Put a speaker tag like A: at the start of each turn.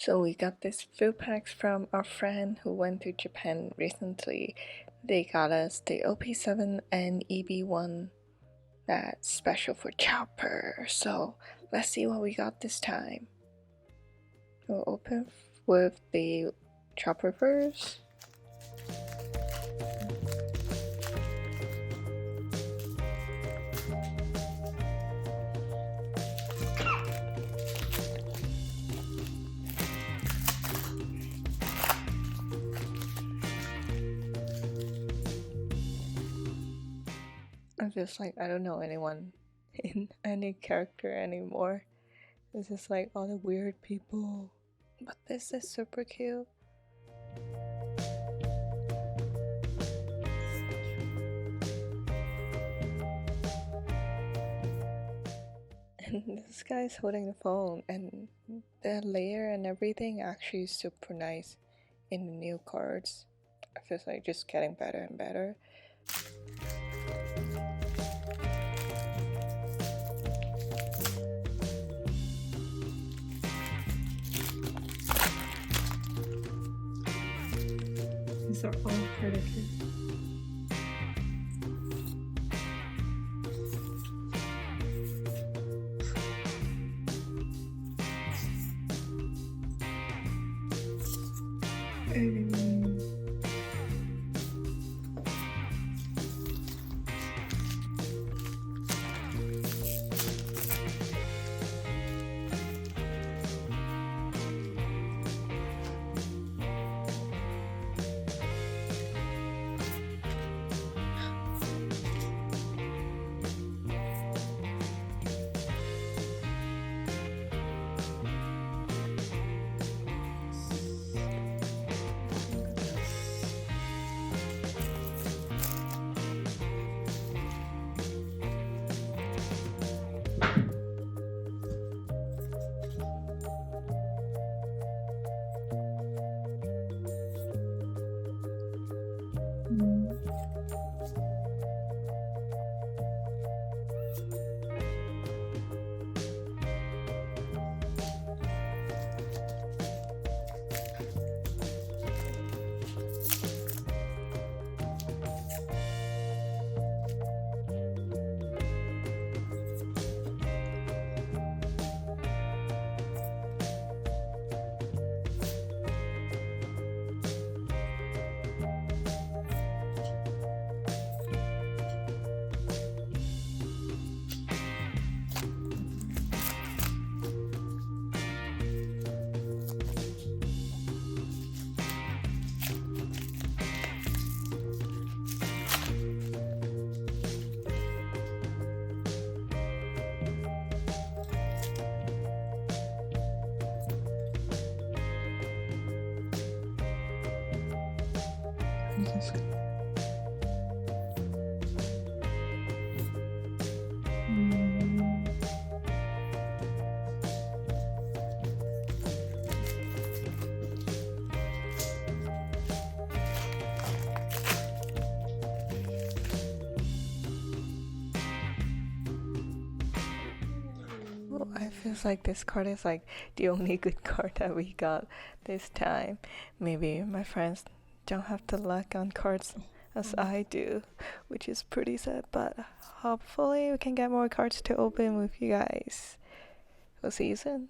A: So we got these few packs from our friend who went to Japan recently. They got us the OP7 and EB1 that's special for Chopper. So let's see what we got this time. We'll open with the Chopper first. I'm just like, I don't know anyone in any character anymore. This is like all the weird people. But this is super cute. And this guy's holding the phone, and the layer and everything actually is super nice in the new cards. I feel like just getting better and better. These are all predators. I feel like this card is like the only good card that we got this time. Maybe my friends don't have the luck on cards as I do, which is pretty sad, but hopefully we can get more cards to open with you guys. We'll see you soon.